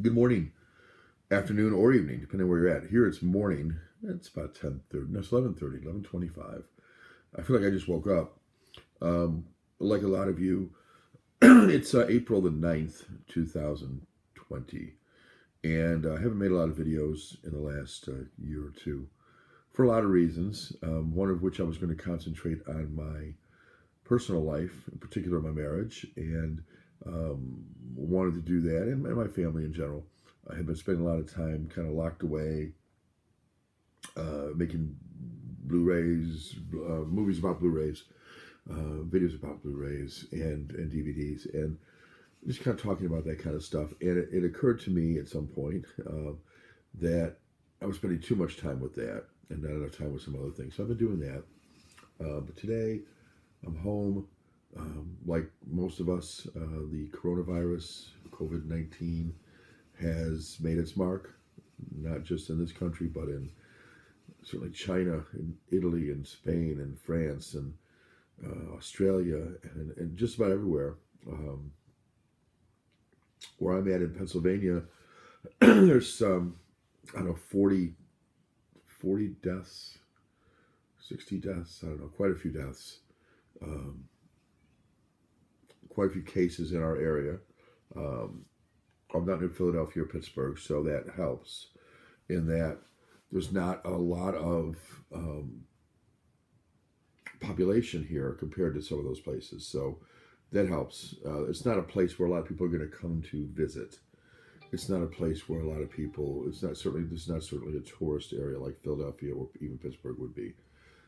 Good morning, afternoon, or evening, depending where you're at. Here it's morning. It's about 10:30. No, it's 11:30, 11:25. I feel like I just woke up. Um, like a lot of you, it's April the 9th, 2020. And I haven't made a lot of videos in the last year or two for a lot of reasons. One of which I was going to concentrate on my personal life, in particular my marriage, and wanted to do that, and my family in general. I have been spending a lot of time kind of locked away, making Blu-rays, movies about Blu-rays, videos about Blu-rays and DVDs, and just kind of talking about that kind of stuff. And it occurred to me at some point that I was spending too much time with that and not enough time with some other things. So I've been doing that. But today I'm home. Like most of us, the coronavirus, COVID-19, has made its mark, not just in this country, but in certainly China, and Italy, and Spain, and France, and Australia, and just about everywhere. Where I'm at in Pennsylvania, there's, I don't know, 40 deaths, 60 deaths, I don't know, quite a few deaths, um, quite a few cases in our area. I'm not in Philadelphia or Pittsburgh, so that helps in that there's not a lot of population here compared to some of those places. So that helps. It's not a place where a lot of people are going to come to visit. It's not a place where a lot of people. This is not certainly a tourist area like Philadelphia or even Pittsburgh would be.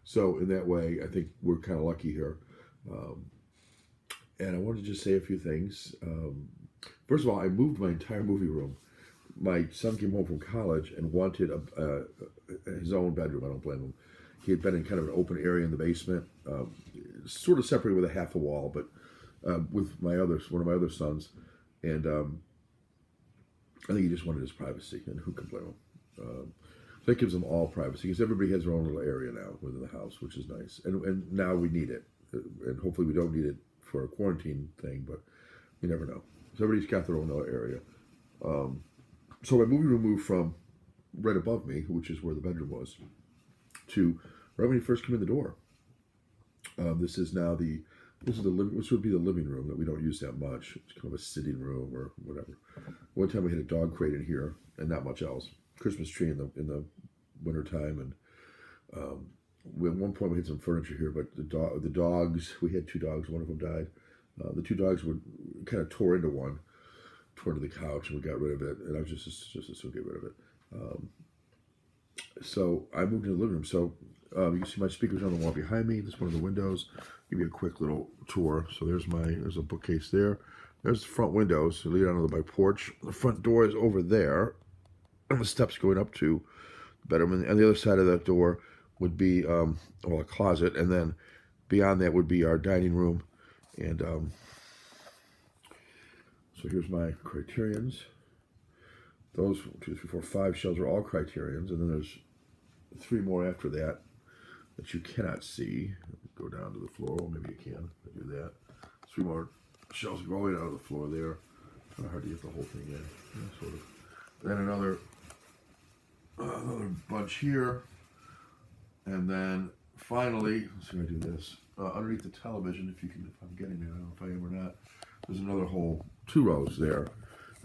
So in that way, I think we're kind of lucky here. Um, and I wanted to just say a few things. First of all, I moved my entire movie room. My son came home from college and wanted his own bedroom. I don't blame him. He had been in kind of an open area in the basement, sort of separated with a half a wall, but with one of my other sons, and I think he just wanted his privacy, and who can blame him? So that gives them all privacy because everybody has their own little area now within the house, which is nice. And now we need it, and hopefully we don't need it for a quarantine thing, but you never know. So everybody's got their own little area. So my movie room moved from right above me, which is where the bedroom was, to right when you first come in the door. This is now this would be the living room that we don't use that much. It's kind of a sitting room or whatever. One time we had a dog crate in here and not much else. Christmas tree in the wintertime, and at one point we had some furniture here, but the dogs, we had two dogs. One of them died. The two dogs would kind of tore into the couch, and we got rid of it. And I was just as soon get rid of it. So I moved into the living room. So you can see my speakers on the wall behind me. This is one of the windows. Give you a quick little tour. So there's a bookcase there. There's the front windows. So lead onto my porch. The front door is over there, and the steps going up to the bedroom. And on the other side of that door would be a closet, and then beyond that would be our dining room. And so here's my criterions. Those 2, 3, 4, 5 shelves are all criterions, and then there's 3 more after that you cannot see. Go down to the floor. Well, maybe you can. I do that. 3 more shelves go all the way down to the floor there. Kind of hard to get the whole thing in. Yeah, sort of. Then another bunch here, and then finally, let's see if I do this. Underneath the television, if I'm getting it, I don't know if I am or not. There's another whole 2 rows there.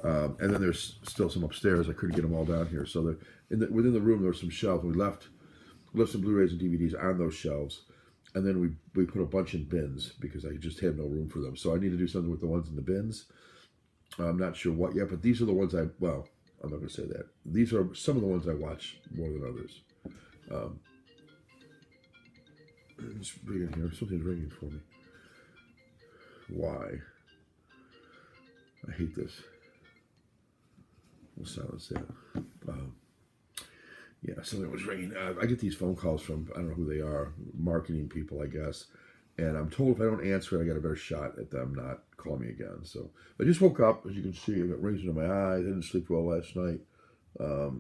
And then there's still some upstairs. I couldn't get them all down here. So within the room, there were some shelves. We left some Blu-rays and DVDs on those shelves. And then we put a bunch in bins because I just had no room for them. So I need to do something with the ones in the bins. I'm not sure what yet, but these are the ones I'm not going to say that. These are some of the ones I watch more than others. Let's bring in here. Something's ringing for me. Why? I hate this. We'll silence that. Yeah, something was ringing. I get these phone calls from, I don't know who they are, marketing people, I guess. And I'm told if I don't answer it, I got a better shot at them not calling me again. So I just woke up, as you can see. I got rings into my eyes. I didn't sleep well last night. I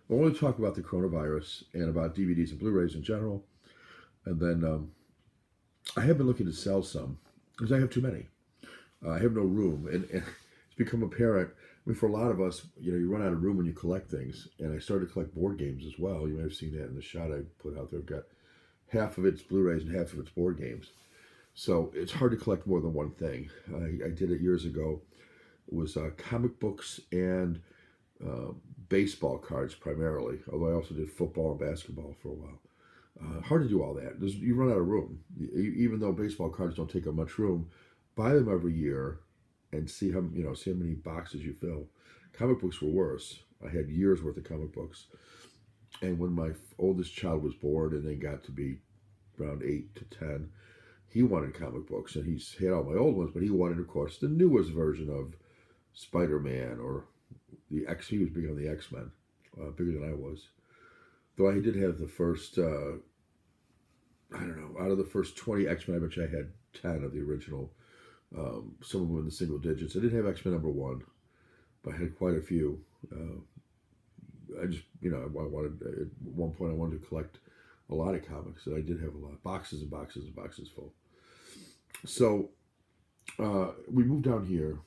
want to talk about the coronavirus and about DVDs and Blu-rays in general. And then I have been looking to sell some because I have too many. I have no room. And become apparent. I mean, for a lot of us, you run out of room when you collect things. And I started to collect board games as well. You may have seen that in the shot I put out there. I've got half of it's Blu-rays and half of it's board games. So it's hard to collect more than one thing. I did it years ago. It was comic books and uh, baseball cards primarily, although I also did football and basketball for a while. Hard to do all that. You run out of room. Even though baseball cards don't take up much room, buy them every year and see how many boxes you fill. Comic books were worse. I had years worth of comic books, and when my oldest child was born and then got to be around 8 to 10, he wanted comic books, and he's had all my old ones, but he wanted, of course, the newest version of Spider-Man or the X. He was big on the X-Men, bigger than I was. Though I did have the first, I don't know, out of the first 20 X-Men, I bet you I had 10 of the original. Some of them in the single digits. I didn't have X-Men #1, but I had quite a few. I just, I wanted, at one point I wanted to collect a lot of comics, and I did have a lot, boxes and boxes and boxes full. So we moved down here,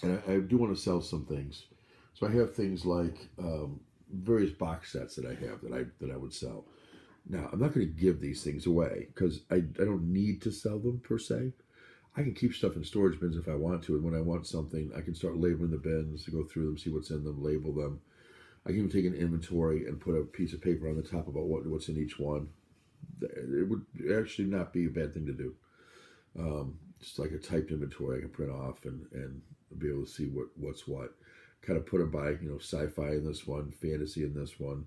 and I do want to sell some things. So I have things like various box sets that I have that I would sell. Now I'm not going to give these things away because I don't need to sell them per se. I can keep stuff in storage bins if I want to, and when I want something, I can start labeling the bins, to go through them, see what's in them, label them. I can even take an inventory and put a piece of paper on the top about what's in each one. It would actually not be a bad thing to do. Just like a typed inventory I can print off and be able to see what's what. Kind of put it by, sci-fi in this one, fantasy in this one.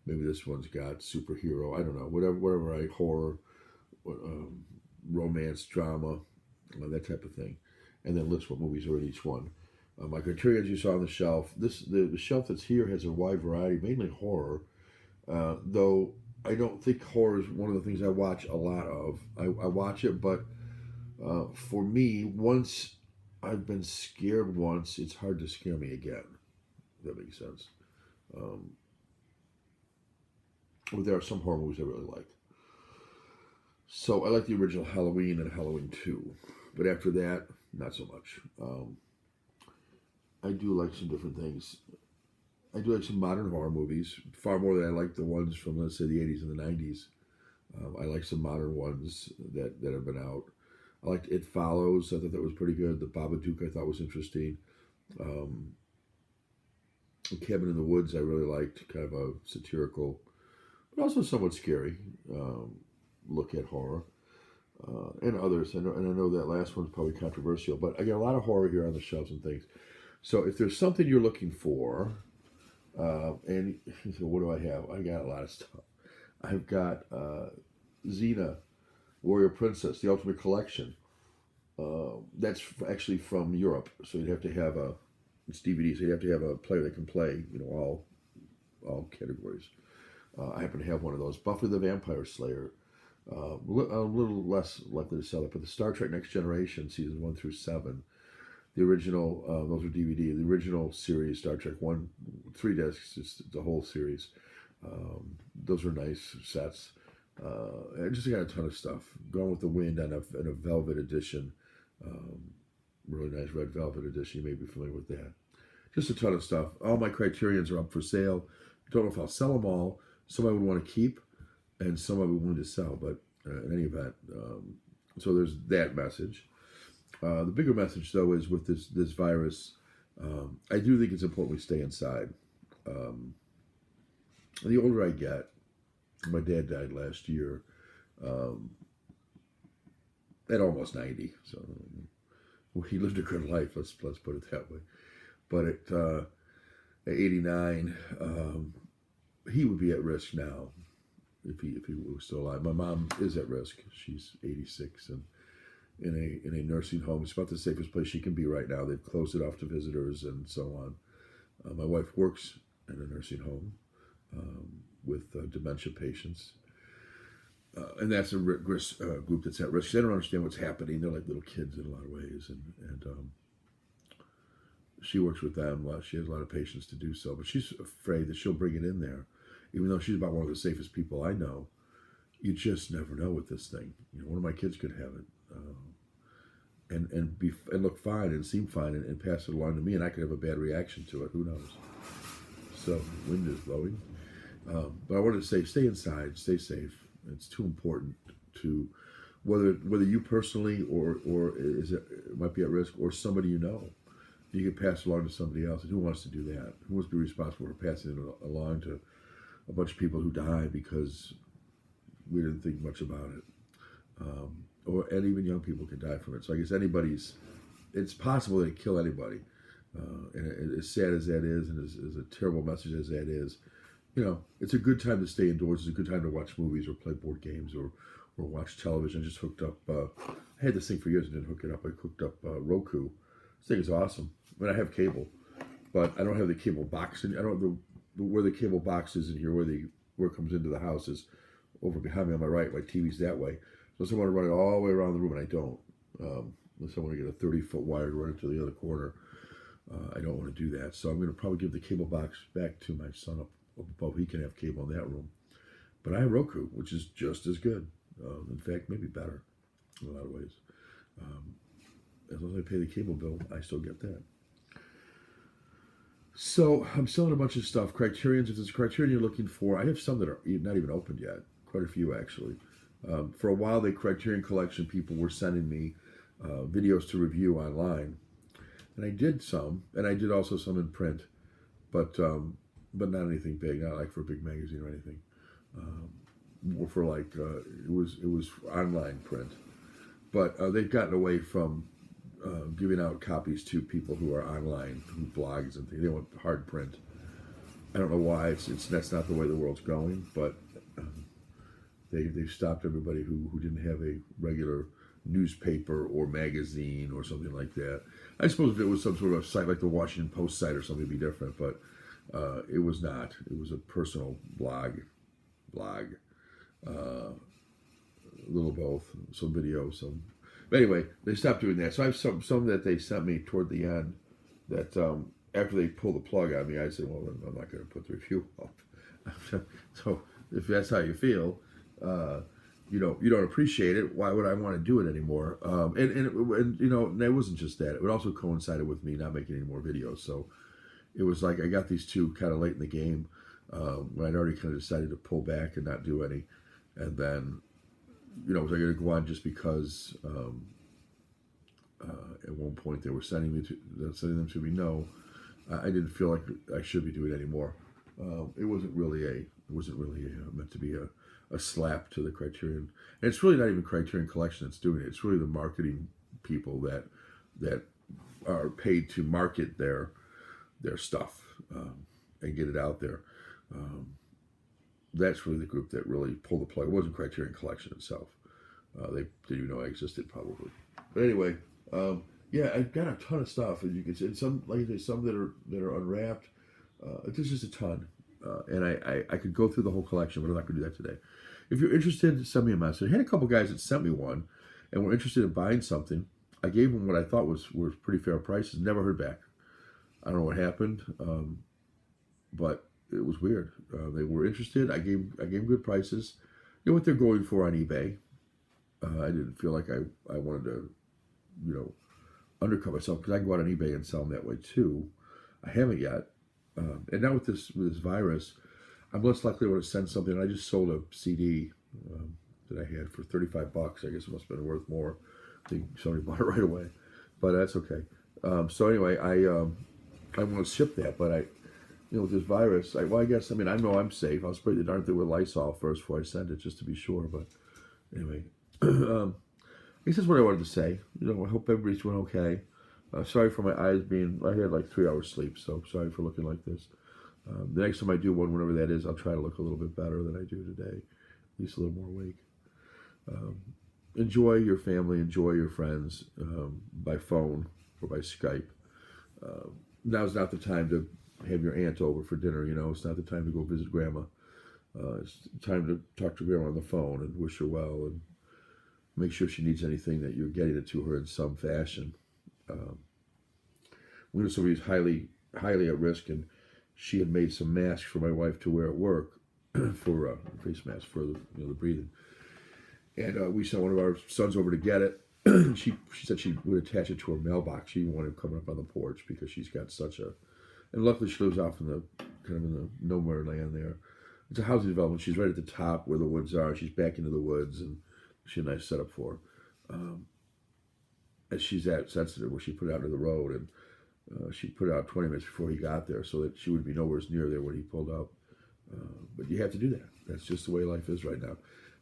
Maybe this one's got superhero. I don't know. Whatever horror, romance, drama, that type of thing. And then list what movies are in each one. My criteria, as you saw on the shelf, the shelf that's here has a wide variety, mainly horror. Though I don't think horror is one of the things I watch a lot of. I watch it, but for me, once I've been scared once, it's hard to scare me again. If that makes sense. Well, there are some horror movies I really like. So I like the original Halloween and Halloween 2. But after that, not so much. I do like some different things. I do like some modern horror movies, far more than I like the ones from, let's say, the 80s and the 90s. I like some modern ones that have been out. I liked It Follows. I thought that was pretty good. The Babadook I thought was interesting. Cabin in the Woods I really liked, kind of a satirical, but also somewhat scary look at horror. And others. And I know that last one's probably controversial, but I got a lot of horror here on the shelves and things. So if there's something you're looking for, and so what do I have? I got a lot of stuff. I've got Xena, Warrior Princess, the Ultimate Collection. That's actually from Europe, so you'd have to have it's DVD, so you'd have to have a player that can play, all categories. I happen to have one of those. Buffy the Vampire Slayer. A little less likely to sell it, but the Star Trek Next Generation, seasons 1 through 7, the original, those are DVD, the original series, Star Trek 1, 3 discs, just the whole series. Those are nice sets. I just got a ton of stuff. Gone with the Wind on a velvet edition, really nice red velvet edition. You may be familiar with that. Just a ton of stuff. All my Criterions are up for sale. Don't know if I'll sell them all. Some I would want to keep, and some I would want to sell. But in any event, so there's that message. The bigger message, though, is with this virus, I do think it's important we stay inside. The older I get, my dad died last year at almost 90, so he lived a good life. Let's put it that way. But at 89, he would be at risk now if he was still alive. My mom is at risk. She's 86 and in a nursing home. It's about the safest place she can be right now. They've closed it off to visitors and so on. My wife works in a nursing home with dementia patients. And that's a risk, group that's at risk. They don't understand what's happening. They're like little kids in a lot of ways. And she works with them. She has a lot of patience to do so. But she's afraid that she'll bring it in there. Even though she's about one of the safest people I know. You just never know with this thing. One of my kids could have it. and look fine and seem fine and pass it along to me, and I could have a bad reaction to it. Who knows? So wind is blowing. But I wanted to say, stay inside, stay safe. It's too important to whether you personally or is it might be at risk, or somebody you know. You can pass it along to somebody else. And who wants to do that? Who wants to be responsible for passing it along to a bunch of people who die because we didn't think much about it? And even young people can die from it. So I guess it's possible that it kill anybody. And as sad as that is, and as a terrible message as that is, it's a good time to stay indoors. It's a good time to watch movies or play board games or watch television. I just hooked up, I had this thing for years and didn't hook it up. I hooked up Roku. This thing is awesome. I mean, I have cable, but I don't have the cable box. And I don't know where the cable box is in here, where it comes into the house is over behind me on my right. My TV's that way. So I want to run it all the way around the room, and I don't. Unless I want to get a 30-foot wire to run it to the other corner. I don't want to do that. So I'm going to probably give the cable box back to my son up above. He can have cable in that room. But I have Roku, which is just as good. In fact, maybe better in a lot of ways. As long as I pay the cable bill, I still get that. So I'm selling a bunch of stuff. Criterions, if there's a criterion you're looking for, I have some that are not even opened yet. Quite a few, actually. For a while, the Criterion Collection people were sending me videos to review online. And I did some, and I did also some in print, but not anything big, not like for a big magazine or anything. More for like, it was online print. But they've gotten away from giving out copies to people who are online, who blogs and things. They want hard print. I don't know why. That's not the way the world's going, but they've stopped everybody who didn't have a regular newspaper or magazine or something like that. I suppose if it was some sort of a site like the Washington Post site or something, it'd be different, but it was not. It was a personal blog, a little both, some video, some. But anyway, they stopped doing that. So I have some that they sent me toward the end that after they pulled the plug on me, I said, well, I'm not going to put the review up. So if that's how you feel, you don't appreciate it. Why would I want to do it anymore? And it wasn't just that. It also coincided with me not making any more videos. So it was like I got these two kind of late in the game when I'd already kind of decided to pull back and not do any. And then, was I going to go on just because at one point they were sending them to me? No, I didn't feel like I should be doing it anymore. It wasn't really meant to be a slap to the Criterion. And it's really not even Criterion Collection that's doing it. It's really the marketing people that are paid to market their stuff and get it out there. That's really the group that really pulled the plug. It wasn't Criterion Collection itself. They didn't even know I existed, probably. But anyway, I've got a ton of stuff, as you can see. And some, like I say, some that are unwrapped. There's just a ton. And I could go through the whole collection, but I'm not going to do that today. If you're interested, send me a message. I had a couple guys that sent me one and were interested in buying something. I gave them what I thought were pretty fair prices. Never heard back. I don't know what happened, but it was weird. They were interested. I gave them good prices. You know what they're going for on eBay. I didn't feel like I wanted to, undercut myself, because I can go out on eBay and sell them that way too. I haven't yet. And now with this virus, I'm less likely to send something. I just sold a CD that I had for $35. I guess it must have been worth more. I think somebody bought it right away, but that's okay. So anyway, I want to ship that, but with this virus, I know I'm safe. I'll spray the darn thing with Lysol first before I send it, just to be sure. But anyway, I guess that's what I wanted to say. I hope everybody's doing okay. Sorry for my eyes I had like 3 hours sleep, so sorry for looking like this. The next time I do one, whenever that is, I'll try to look a little bit better than I do today, at least a little more awake. Enjoy your family, enjoy your friends by phone or by Skype. Now's not the time to have your aunt over for dinner, it's not the time to go visit grandma. It's time to talk to grandma on the phone and wish her well and make sure she needs anything that you're getting it to her in some fashion. We know somebody who's highly, highly at risk, and she had made some masks for my wife to wear at work for face masks for the breathing. And we sent one of our sons over to get it, she said she would attach it to her mailbox. She didn't want him coming up on the porch because she's got such a, and luckily she lives off in the kind of in the nowhere land there. It's a housing development. She's right at the top where the woods are. She's back into the woods, and she had a nice setup for her. And she's that sensitive where she put it out to the road, and she put it out 20 minutes before he got there so that she would be nowhere near there when he pulled up. But you have to do that. That's just the way life is right now.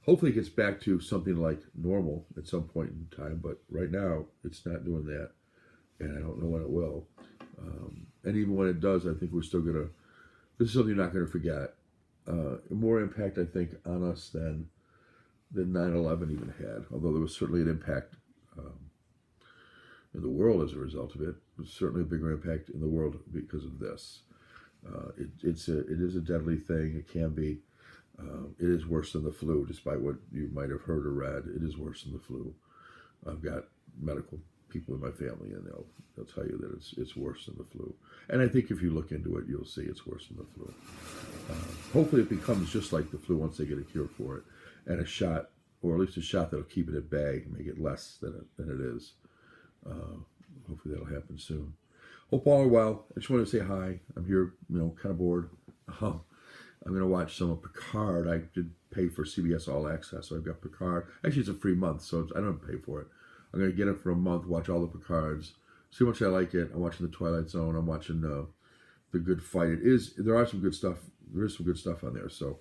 Hopefully it gets back to something like normal at some point in time, but right now it's not doing that, and I don't know when it will. And even when it does, I think we're still going to, this is something you're not going to forget. More impact, I think, on us than 9/11 even had, although there was certainly an impact in the world as a result of it. There's certainly a bigger impact in the world because of this. It is a deadly thing. It can be. It is worse than the flu, despite what you might have heard or read. It is worse than the flu. I've got medical people in my family, and they'll tell you that it's worse than the flu. And I think if you look into it, you'll see it's worse than the flu. Hopefully, it becomes just like the flu once they get a cure for it, and a shot, or at least a shot that'll keep it at bay, make it less than it is. Hopefully, that'll happen soon. Hope all are well. I just want to say hi. I'm here, kind of bored. I'm going to watch some of Picard. I did pay for CBS All Access, so I've got Picard. Actually, it's a free month, so I don't pay for it. I'm going to get it for a month, watch all the Picards, see how much I like it. I'm watching The Twilight Zone. I'm watching The Good Fight. There are some good stuff. There is some good stuff on there, so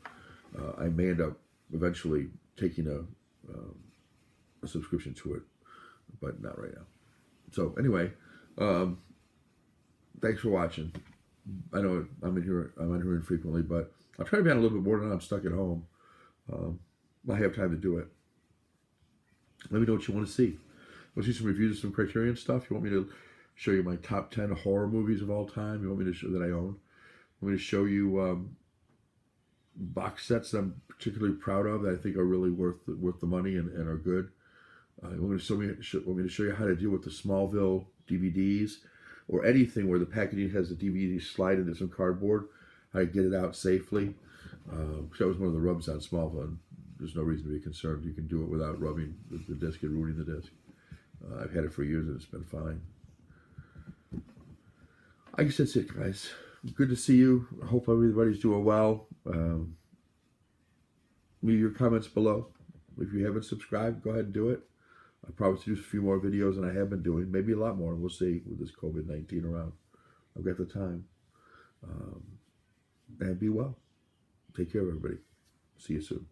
I may end up eventually taking a subscription to it, but not right now. So anyway, thanks for watching. I know I'm in here infrequently, but I'll try to be on a little bit more than I'm stuck at home. I have time to do it. Let me know what you want to see. Want to see some reviews of some Criterion stuff? You want me to show you my top 10 horror movies of all time? You want me to show that I own? You want me to show you box sets that I'm particularly proud of that I think are really worth the money and are good? You want me to show you how to deal with the Smallville DVDs or anything where the packaging has the DVD slide into some cardboard, how to get it out safely? That was one of the rubs on Smallville, and there's no reason to be concerned. You can do it without rubbing the disc and ruining the disc. I've had it for years and it's been fine. I guess that's it, guys. Good to see you. I hope everybody's doing well. Leave your comments below. If you haven't subscribed, go ahead and do it. I promise to do a few more videos than I have been doing. Maybe a lot more. We'll see with this COVID-19 around. I've got the time. And be well. Take care, everybody. See you soon.